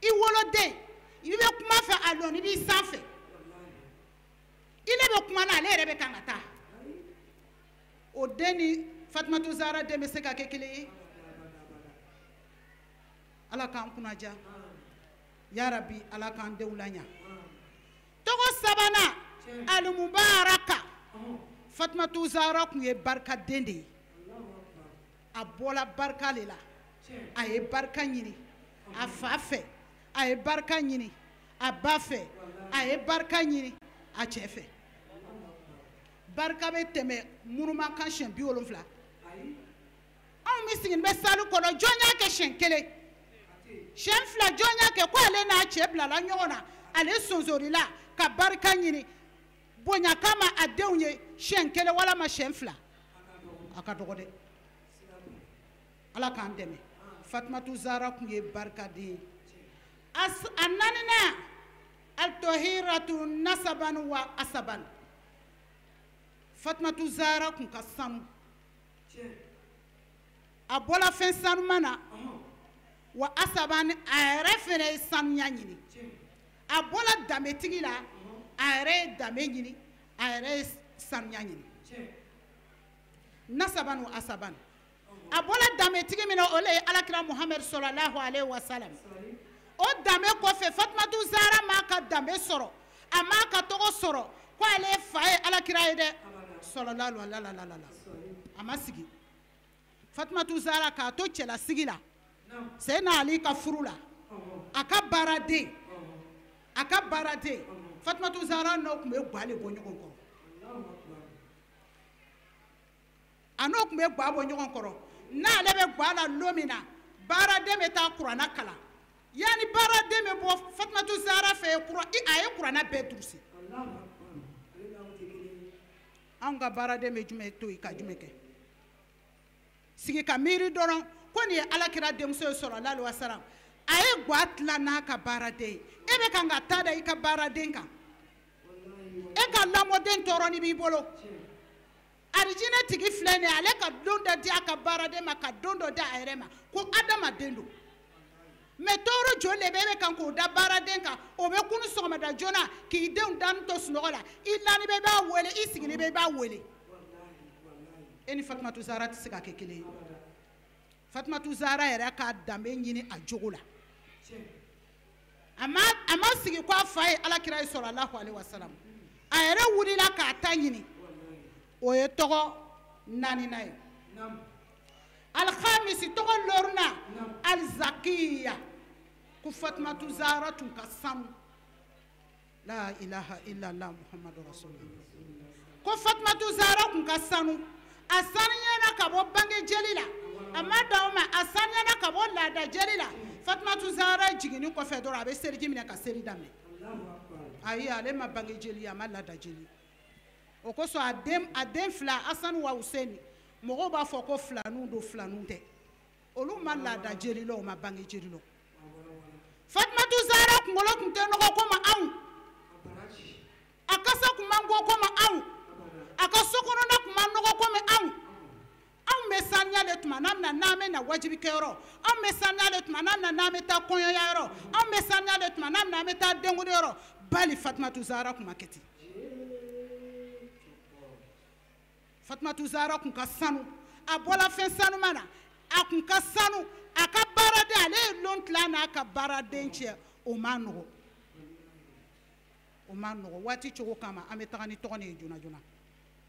I woloden i bɛ kuma fɛ a dɔn i b'i sanfɛ. I ne bɛ kuma na ale yɛrɛ bɛ kan ka taa. O den ni Fatoumata Zahara den bɛ se ka kɛ kelen ye? Ala k'an kunnaja. Ya Rabbi, Ala k'an denw laɲa. Tɔgɔ sabanan Alimubaraka. Fatoumata Zahara tun ye barikaden de ye. A bɔla barika de la. A ye barika ɲini a fa fɛ, a ye barika ɲini a ba fɛ, a ye barika ɲini a cɛ fɛ. Barika bɛ tɛmɛ munumankan siɲɛ 70. Anw min sigilen bɛ salle kɔnɔ jɔn y'a kɛ siɲɛ 1, siɲɛ 2 jɔn y'a kɛ ko ale n'a cɛ bilala ɲɔgɔn na, ale sonsonrila ka barika ɲini bonya kama a denw ye siɲɛ 1 walama siɲɛ 2. A ka dɔgɔ dɛ. Ala k'an dɛmɛ. Fatoumata Zahara tun ye barikaden ye. A naaninan al-tahiratu nasaban wa asaban. Fatoumata Zahara tun ka sanu. A bɔla fɛn sanuman na wa asaban a yɛrɛ fɛnɛ ye sanuya ɲini. A bɔla danbetigi la a yɛrɛ ye danbe ɲini a yɛrɛ ye sanuya ɲini. Nasaban wa asaban. A bɔla danbetigi min na o le ye alakira Muhammad sallallahu alaihi wasallam. O danbe kɔfɛ Fatoumata Zahara m'a ka danbe sɔrɔ, a m'a ka tɔgɔ sɔrɔ ko ale fa ye alakira ye dɛ sallallahu alaihi wasallam. A ma sigi. Fatoumata Zahara k'a to cɛlasigi la, Seydina Ali ka furu la, a ka baaraden Fatoumata Zahara n'o tun bɛ ga le bɔ ɲɔgɔn kɔrɔ. A n'o tun bɛ ga bɔ ɲɔgɔn kɔrɔ. N'ale bɛ ga la don min na baaraden bɛ taa kuranna kalan. Yani baaraden bɛ bɔ Fatoumata Zahara fɛ a ye kuranna bɛɛ durusi. Anw ka baaraden bɛ jumɛn to yen ka jumɛn kɛ? Sigi ka miiri dɔrɔn ko nin ye alakira denmuso ye sallallahu alaihi wasallam. A ye ga tila n'a ka baaraden ye. E bɛ kan ka taa da i ka baaraden kan. E ka lamɔden tɔɔrɔ ni b'i bolo. Arijinɛ tigi filɛ nin ye ale ka don dɔ di a ka baaraden ma ka don dɔ di a yɛrɛ ma ko adamaden don. Mais tɔɔrɔ joli de bɛ e bɛ kan k'o da baaraden kan o bɛ kunu sɔgɔmada joona k'i denw dani to sunɔgɔ la i lani bɛ i b'a wele i sigilen bɛ i b'a wele. E ni Fatoumata Zahara tɛ se ka kɛ kelen ye. Fatoumata Zahara yɛrɛ k'a danbe ɲini a jogo la. A ma sigi ko a fa ye alakira ye sallallahu alaihi wasallam. A yɛrɛ wulila k'a ta ɲini. O ye tɔgɔ naaninan ye. Alhamisi tɔgɔ loruna Al-Zakiya. Ko Fatoumata Zahara tun ka sanu. La ilaha illallah Muhammadu Rasulullah. Ko Fatoumata Zahara tun ka sanu. A sanuyana ka bɔ bange jeli la. A ma dan o ma a sanuyana ka bɔ laada jeli la. Fatoumata Zahara jiginni kɔfɛ dɔrɔn a bɛ seliji minɛ ka seli daminɛ. Ayi ale ma bange jeli a ma laada jeli. O kosɔn a den fila Asani wa Useni mɔgɔw b'a fɔ ko filaninw don filaninw tɛ. Olu ma laada jeli la o ma bange jeli la. Fatoumata Zahara kunkolo tun tɛ nɔgɔ komi anw. A kasa tun man go komi anw. A ka sokɔnɔna tun ma nɔgɔ komi anw. Anw bɛ saniya le tuma n'an bɛ na wajibikɛyɔrɔ. Anw bɛ saniya le tuma n'an bɛ taa kɔɲɔyayɔrɔ. Anw bɛ saniya le tuma n'an bɛ taa denkunyɔrɔ. Bali Fatoumata Zahara tun ma kɛ ten. Fatoumata Zahara tun ka sanu. A bɔla fɛn sanuman na. A tun ka sanu. A ka baaraden ale ye lon tila n'a ka baaraden cɛ o ma nɔgɔ. O ma nɔgɔ waati cogo kama an bɛ taga ni tɔgɔ nin ye joona joona.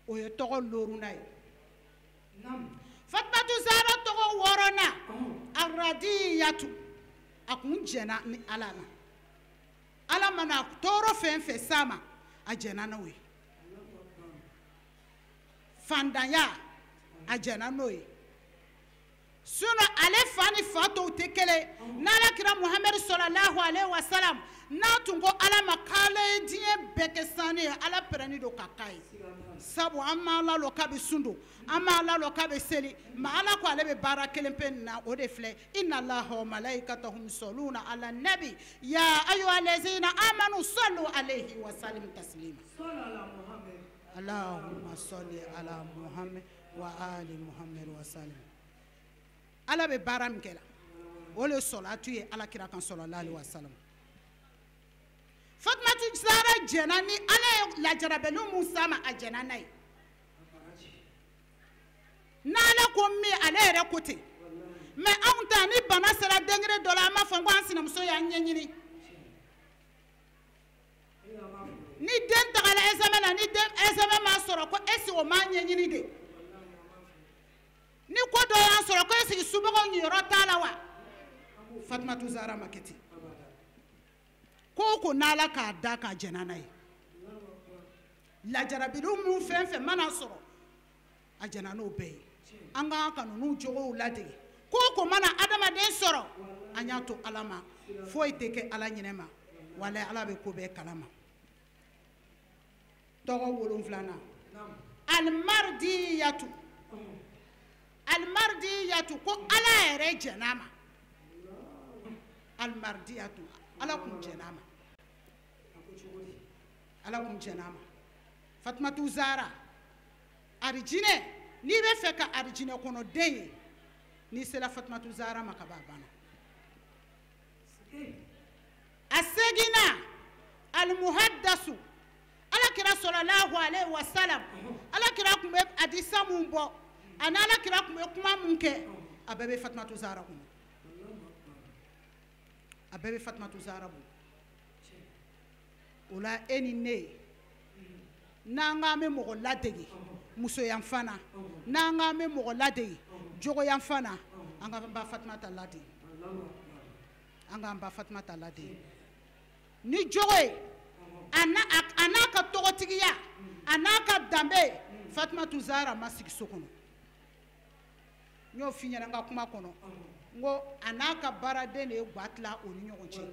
O ye tɔgɔ loruna ye. Fatoumata Zahara tɔgɔ wɔɔrɔnan Aradiyatu. A kun jɛna ni Ala na. Ala mana tɔɔrɔ fɛn fɛn s'a ma a jɛnna n'o ye fandanya a jɛnna n'o ye sinon ale fa ni fa tɔw tɛ kelen n'Alakira Muhamadu sallallahu alaihi wa sallam n'a tun ko Ala ma k'ale ye diɲɛ bɛɛ kɛ sanu ye Ala pɛrɛnni don ka k'a ye sabu an ma Ala lɔ k'a bɛ sun don an ma Ala lɔ k'a bɛ seli ma Ala ko ale bɛ baara kelen pe nin na o de filɛ inna Allaha wa malaikatahu yusalluna ala nabi ya ayyuhallazina amanu sallu alaihi wa sallimu taslima Allahumma salli ala Muhammad wa ali Muhammad wa sallim Ala bɛ baara min kɛ la o le sɔlatu ye Alakira kan sallallahu alaihi wa sallam Fatumatu Zahara jɛnna ni Ala ye lajarabɛli mun s'a ma a jɛnna n'a ye n'Ala ko min ale yɛrɛ ko ten mais anw ta ni bana sera degré dɔ la an b'a fɔ ko an sinamuso y'an ɲɛɲini ni den tagala examen la ni den examen m'a sɔrɔ ko est-ce que o m'a ɲɛɲini de ni ko dɔ y'an sɔrɔ ko est-ce que subagaw ɲiyɔrɔ t'a la wa Fatumatu Zahara ma kɛ ten ko ko n'Ala k'a da k'a jɛnna n'a ye lajarabili mun fɛn fɛn mana sɔrɔ a jɛnna n'o bɛɛ ye an ka kan ka ninnu jogow ladege ko ko mana adamaden sɔrɔ an y'a to Ala ma foyi tɛ kɛ Ala ɲinɛ ma walahi Ala bɛ ko bɛɛ kalama tɔgɔ 7 almardiyatu ko Ala yɛrɛ jɛnna ma almardiyatu Ala kun jɛnna ma Ala kun jɛnna ma Fatumatu Zahara arijinɛ n'i bɛ fɛ ka arijinɛ kɔnɔ den ye n'i sera Fatumatu Zahara ma ka ban a banna a seginna almuhaddasu Alakira sallallahu alaihi wa sallam Alakira kun bɛ hadisa mun bɔ ani Alakira kun bɛ kuma mun kɛ a bɛɛ bɛ Fatumatu Zahara kɔnɔ a bɛɛ bɛ Fatumatu Zahara bolo o la e ni ne n'an k'an bɛ mɔgɔ ladege musoyan fana n'an k'an bɛ mɔgɔ ladege jogoyan fana an k'an ba Fatumata ladege an k'an ba Fatumata ladege ni jogo ye a n'a ka tɔgɔtigiya a n'a ka danbe Fatumatu Zahara ma sigi so kɔnɔ n y'o f'i ɲɛna n ka kuma kɔnɔ n ko a n'a ka baaraden de ye ga tila o ni ɲɔgɔn cɛ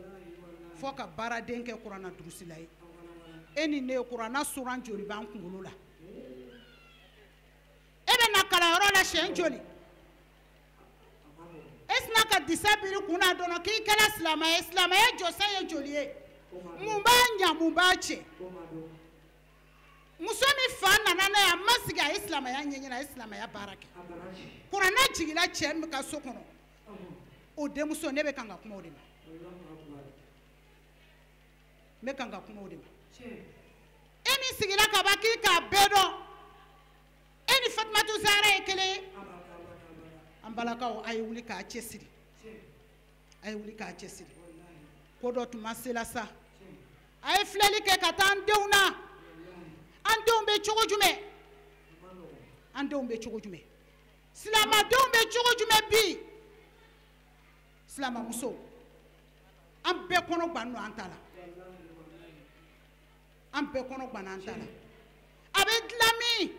fo ka baaraden kɛ kuranna durusila ye e ni ne ye kuranna suran joli b'an kunkolo la e bɛ na kalanyɔrɔ la siɲɛ joli e sina ka disa biri kunna dɔrɔn k'i kɛra silamɛ ye silamɛya jɔsen ye joli ye mun b'a ɲa mun b'a cɛ muso min fa nana n'a ye a ma sigi a ye silamɛya ɲɛɲini a ye silamɛya baara kɛ kuranna jigila cɛ min ka so kɔnɔ o denmuso ne bɛ kan ka kuma o de ma n bɛ kan ka kuma o de ma e min sigira ka ban k'i k'a bɛɛ dɔn e ni Fatumatu Zahara ye kelen ye an balakaw a ye wuli k'a cɛsiri a ye wuli k'a cɛsiri ko dɔ tuma sela sa a ye filɛli kɛ ka taa an denw na an denw bɛ cogo jumɛn an denw bɛ cogo jumɛn silamadenw bɛ cogo jumɛn bi silamamuso an bɛɛ kɔnɔ gbannen don an ta la an bɛɛ kɔnɔ gbannen an ta la a bɛ dilan min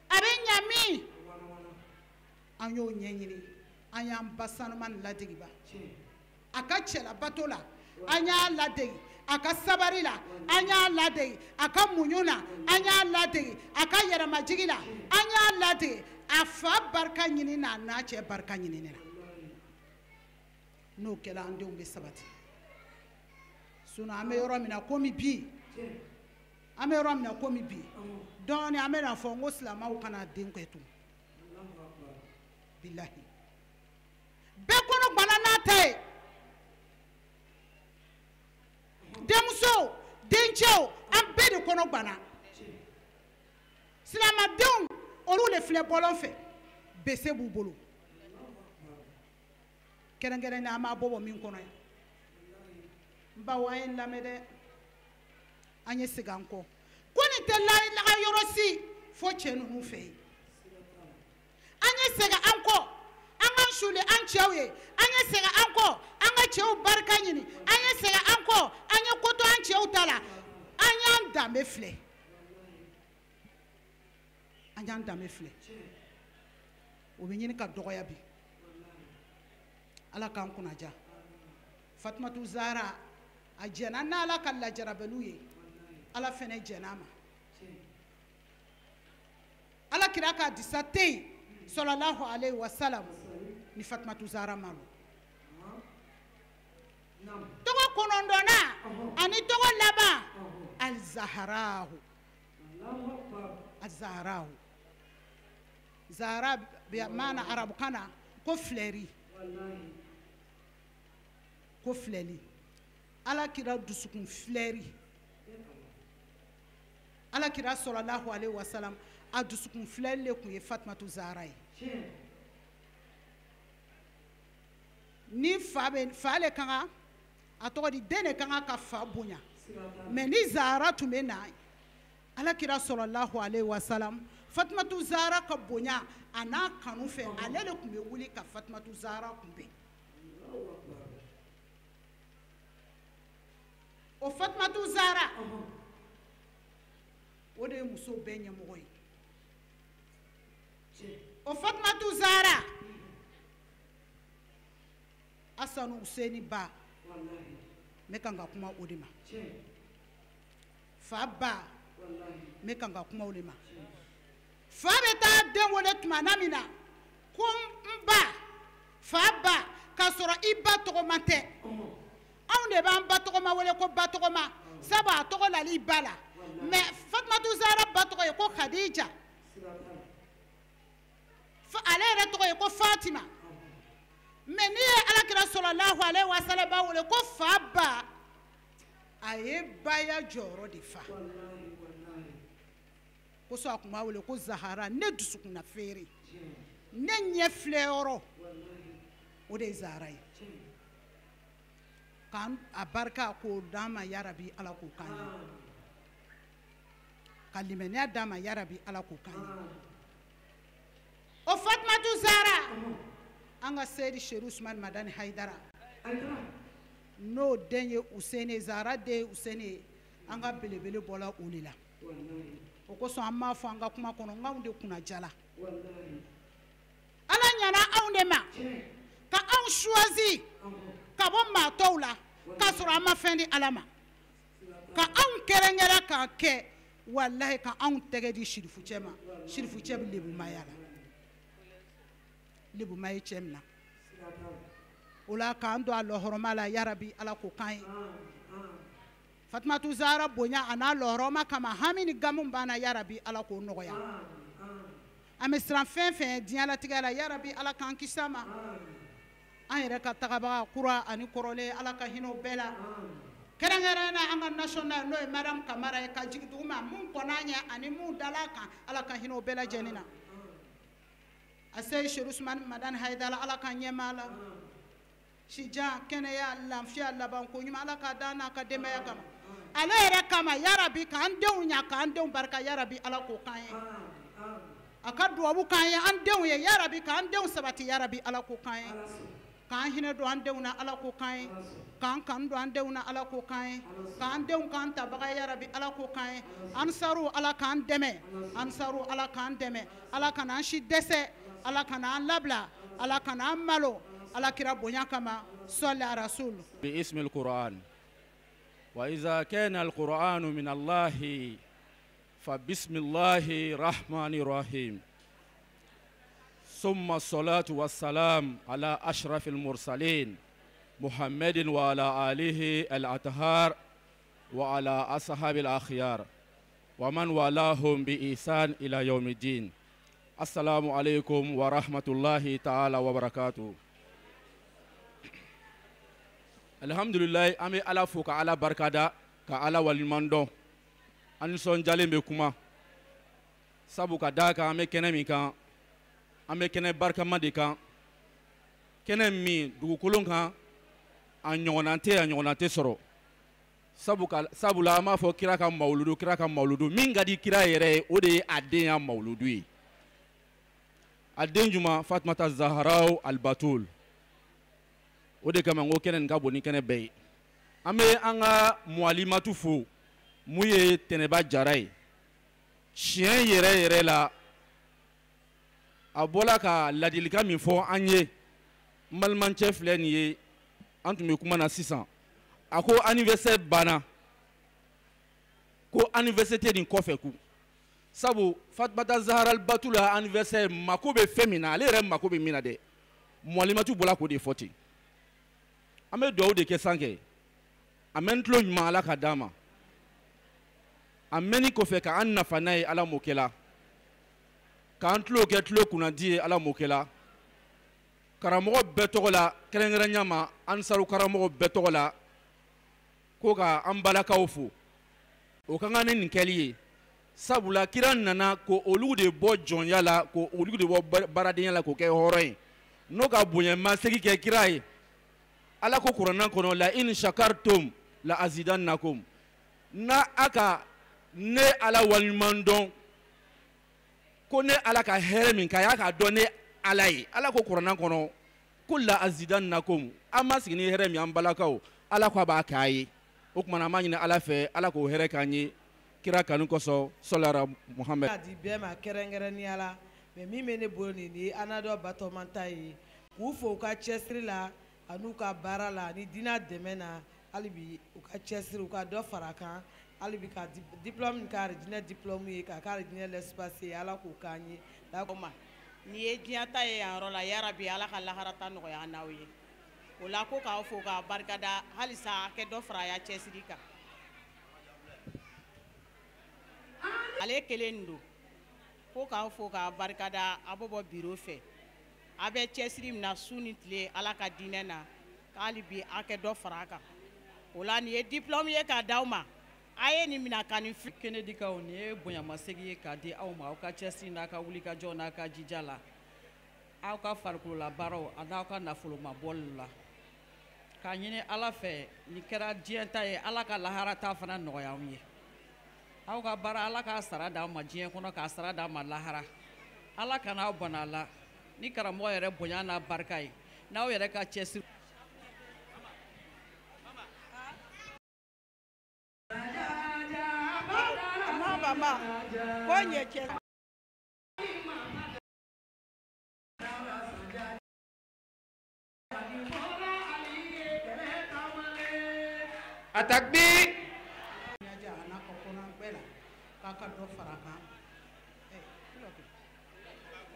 a bɛ ɲa min an y'o ɲɛɲini an y'an ba sanumani ladegiba a ka cɛlabato la an y'a ladegi a ka sabari la an y'a ladegi a ka muɲu na an y'a ladegi a ka yɛrɛmajigi la an y'a ladegi a fa barika ɲini na a n'a cɛ barika ɲini na n'o kɛra an denw bɛ sabati sinon an bɛ yɔrɔ min na komi bi an bɛ yɔrɔ min na komi bi dɔɔni an bɛ na fɔ n ko silamɛw kana den kɛ tun bilahi bɛɛ kɔnɔ gbanna n'a ta ye denmusow dencɛw an bɛɛ de kɔnɔ gbanna silamadenw olu de filɛ bɔlɔn fɛ bese b'u bolo kɛrɛnkɛrɛnnen an b'a bɔ min kɔnɔ yan n baw an ye n lamɛn dɛ an ye segin an kɔ ko nin tɛ laga yɔrɔ si fo cɛ ninnu fɛ yen an ye segin an kɔ an ka suli an cɛw ye an ye segin an kɔ an ka cɛw barika ɲini an ye segin an kɔ an ye ko to an cɛw ta la a an y'an danbe filɛ an y'an danbe filɛ o bɛ ɲini ka dɔgɔya bi ala k'an kunnaja fatumatu zahara a jɛnna n'ala ka lajarabaliw ye ala fɛnɛ jɛn'a ma ala kira k'a disa tɛ yen sallallahu alayhi wa sallam ni fatumatu zahara ma tɔgɔ kɔnɔntɔnnan ani tɔgɔ laban al-zaharahu al-zaharahu zahara bɛ maana arabukan na ko filɛri ko filɛli ala kira dusukun filɛri ala kira sallallahu alayhi wa sallam a dusukun filɛli le tun ye fatumatu zahara ye ni fa le kan ka a tɔgɔ di den de kan ka fa bonya mais ni zahara tun bɛ na ala kira sallallahu alayhi wa sallam fatumatu zahara ka bonya a n'a kanu fɛ ale de tun bɛ wuli ka fatumatu zahara kunbɛn o fatumatu zahara o de ye muso bɛɛ ɲɛmɔgɔ ye o fatumatu zahara asanu useni ba me kan ka kuma o de ma fa ba me kan ka kuma o de ma fa bɛ taa den wele tuma na min na ko n ba fa ba k'a sɔrɔ i ba tɔgɔma tɛ anw de b'an ba tɔgɔma wele ko ba tɔgɔma sabu a tɔgɔ lali ba la mais fatumatu zahara ba tɔgɔ ye ko khadija ale yɛrɛ tɔgɔ ye ko fatima mais n'i ye alakira sallallahu alayhi wa sallam ba wele ko fa ba a ye baya jɔyɔrɔ de fa ko so a tun b'a wele ko zahara ne dusukunna feere ne ɲɛ filɛ yɔrɔ o de ye zahara ye k'an a barika k'o d'an ma yarabi ala k'o k'an ye ka limaniya d'an ma yarabi ala k'o k'an ye o fatumatu zahara an ka seydi sheru usman madani haidara n'o den ye useni zahara den ye useni ye an ka belebele bɔla o de la o kosɔn an b'a fɔ an ka kuma kɔnɔ nk'anw de kunna jala ala ɲana anw de ma ka anw choisi ka bɔ maa tɔw la k'a sɔrɔ an ma fɛn di ala ma ka anw kɛrɛnkɛrɛn k'a kɛ walahi ka anw tɛgɛ di sirifucɛ ma sirifucɛ bɛ lebumaya la lebuma ye cɛ min na o la k'an don a lɔhɔrɔma la yarabi ala k'o k'an ye fatumatu zahara bonya a n'a lɔhɔrɔma kama hami ni gamu b'an na yarabi ala k'o nɔgɔya an bɛ siran fɛn fɛn ye diɲɛlatigɛ la yarabi ala k'an kisi a ma an yɛrɛ ka tagabaga kura ani kɔrɔlen ala ka hinɛ o bɛɛ la kɛrɛnkɛrɛnnen na an ka national n'o ye madame kamara ye ka jigin dugu ma mun kɔnna ɲɛ ani mun dala kan ala ka hinɛ o bɛɛ lajɛlen na a se sheru usman madani haidara ala ka ɲɛmaa la sijan kɛnɛya lafiya laban ko ɲuman ala ka da n'a ka denbaya kama ale yɛrɛ kama yarabi k'an denw ɲa k'an denw barika yarabi ala k'o k'an ye a ka duwabu k'an ye an denw ye yarabi k'an denw sabati yarabi ala k'o k'an ye k'an hinɛ don an denw na ala k'o k'an ye k'an kanu don an denw na ala k'o k'an ye k'an denw k'an tabaga yarabi ala k'o k'an ye ansaru ala k'an dɛmɛ ansaru ala k'an dɛmɛ ala kana an si dɛsɛ ala kana an labila ala kana an malo ala kira bonya kama salli ala rasul باسم القرآن وإذا كان القرآن من الله فبسم الله الرحمن الرحيم ثم الصلاة والسلام على أشرف المرسلين محمد وعلى آله الأطهار وعلى أصحاب الأخيار ومن والاهم بإحسان إلى يوم الدين السلام عليكم ورحمة الله تعالى وبركاته alhamdulillah an bɛ ala fo ka ala barikada ka ala waliɲuman dɔn an nisɔndiyalen bɛ kuma sabu ka da kan an bɛ kɛnɛ min kan an bɛ kɛnɛ barikama de kan kɛnɛ min dugukolo kan a ɲɔgɔnna tɛ sɔrɔ sabula an b'a fɔ kira ka mawuludu min ka di kira yɛrɛ ye o de ye a den ya mawuludu ye a den juma fatumata zaharaw albatul o de kama n ko kɛnɛ nin ka bon ni kɛnɛ bɛɛ ye an bɛ an ka mualimatu fo mun ye Tɛnɛba Jara ye tiɲɛ yɛrɛ yɛrɛ la a bɔla ka ladilikan min fɔ an ye n balimancɛ filɛ nin ye an tun bɛ kuma na sisan a ko anniversaire banna ko anniversaire tɛ nin kɔfɛ ku sabu Fatumata Zahara Batula anniversaire mako bɛ fɛn min na ale yɛrɛ mako bɛ min na dɛ Mɔlimatu bɔla k'o de fɔ ten an bɛ dugawu de kɛ sanfɛ a mɛn tulo ɲuman Ala ka d'a ma a mɛnni kɔfɛ k'an nafa n'a ye Ala m'o kɛ la k'an tulo kɛ tulo kunnadi ye Ala m'o kɛ la karamɔgɔ bɛɛ tɔgɔ la kɛrɛnkɛrɛnya ma ansaru karamɔgɔ bɛɛ tɔgɔ la ko ka an balakaw fo o ka kan ni nin kɛli ye sabula kira nana ko olu de bɔ jɔnya la ko olu de bɔ baaradenya la k'o kɛ hɔrɔn ye n'o ka bonyamasegin kɛ kira ye Ala ko kuranɛ kɔnɔ la in shakartum la azidannakum na a ka ne Ala waliɲuman dɔn ko ne Ala ka hɛrɛ min k'a y'a ka dɔn ne Ala ye Ala ko kuranɛ kɔnɔ ko la azidannakum an ma sigi ni hɛrɛ min an balakaw Ala ko a b'a k'a ye o tuma na an b'a ɲini Ala fɛ Ala k'o hɛrɛ k'an ye kira kanu kosɔn sɔlara Muhamɛd a di bɛɛ ma kɛrɛnkɛrɛnnenya la mais min bɛ ne bolo nin ye anadɔ batɔmanta ye k'u fo u ka cɛsiri la an'u ka baara la ni diinɛ dɛmɛ na hali bi u ka cɛsiri u ka dɔ fara a kan hali bi ka diplôme min k'a diinɛ diplôme ye k'a k'a diinɛ l'espace ye Ala k'o k'an ye ni ye diɲɛ ta ye yan yɔrɔ la yarabi Ala ka lahara ta nɔgɔya n'aw ye o la ko k'aw fo k'a barikada halisa a kɛ dɔ fara a y'a cɛsiri kan ale kelen don ko k'aw fo k'a barikada Abobo biro fɛ a bɛ cɛsiri min na su ni tile Ala ka diinɛ na k'hali bi a kɛ dɔ fara a kan o la nin ye diplôme ye k'a d'aw ma a ye nin minɛ ka nin Kɛnɛdikaw nin ye bonyamasegin ye k'a di aw ma aw ka cɛsiri n'a ka wulikajɔ n'a ka jija la aw ka farikololabaaraw a n'aw ka nafolomabɔli la k'a ɲini Ala fɛ nin kɛra diɲɛ ta ye Ala ka lahara ta fana nɔgɔya anw ye aw ka baara Ala k'a sara d'aw ma diɲɛ kɔnɔ k'a sara d'aw ma lahara Ala kana'aw bana la ni karamɔgɔ yɛrɛ bonya n'a barika ye n'aw yɛrɛ ka cɛsiri Atakbir ka dɔ fara kan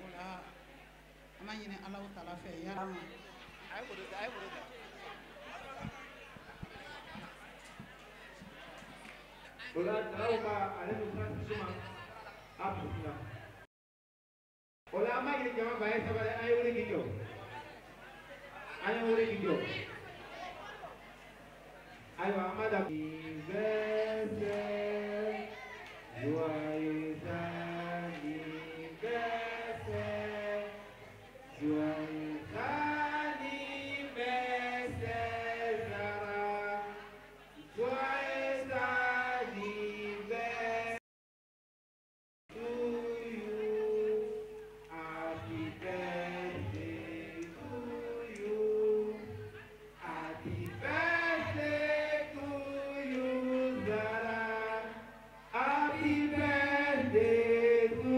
o la an b'a ɲini Alahu Taala fɛ yala ma o la taaraw ka ale bɛ fura suma a busina o la an b'a ɲini jama fɛ a ye sabali an ye wuli k'i jɔ ayiwa an b'a da joyeux anniversaire, joyeux anniversaire, Zahara, joyeux anniversaire to you, happy birthday to you, happy birthday to you, Zahara. Happy birthday to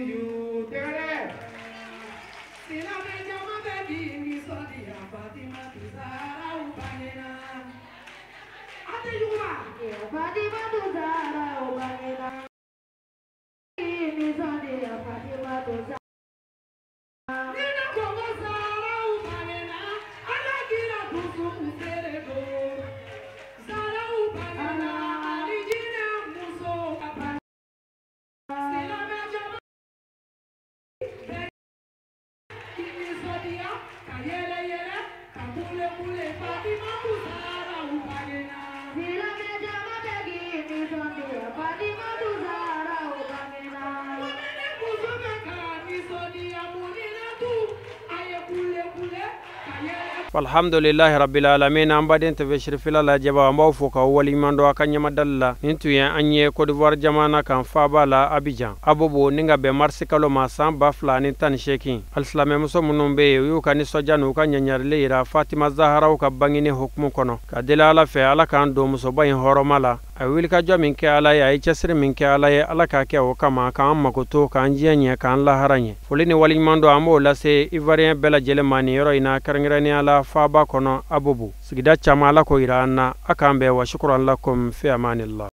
you, Tere. Sila benjama begi mi sodia Fatima tu Zahara ubangena. Ate yuma. Fatima tu Zahara ubangena. Mi sodia Fatima tu Zahara. Nina kongo Zahara ubangena. Alagira tusu userego. Zahara ubangena. Alhamdulillahi rabbil alamin an baden te Cherifla la jaba an b'aw fo ka waliɲuman dɔn a ka ɲɛmadali la nin tun ye an ye Côte d'Ivoire jamana kan faaba la Abidjan Abobo ni ka bɛn marisi kalo ma san 2018 alisilamɛmuso minnu bɛ yen u y'u ka nisɔndiya n'u ka ɲɛɲɛrɛli yira Fatima Zaharaw ka bangeni hukumu kɔnɔ ka deli Ala fɛ Ala k'an don musoba in hɔrɔma la a wili ka jɔ min kɛ ala ye a ye cɛsiri min kɛ ala ye ala k'a kɛ o kama k'an mago to k'an diɲɛ ɲɛ k'an lahara ɲɛ foli ni waliɲuman dɔ an b'o lase ivoirien bɛɛ lajɛlen ma nin yɔrɔ in na kɛrɛnkɛrɛnnenya la faaba kɔnɔ abobo sigida caman ala ko yira an na a k'an bɛn wa shukran lakum fi amanillah.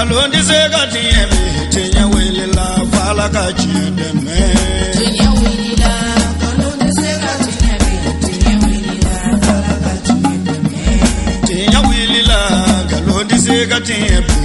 Londi sega tiemi, tinya wili la fala ka chiedeme. Tinya wili la, londi sega tiemi, tinya wili la fala ka chiedeme. Tinya wili la, londi sega tiemi.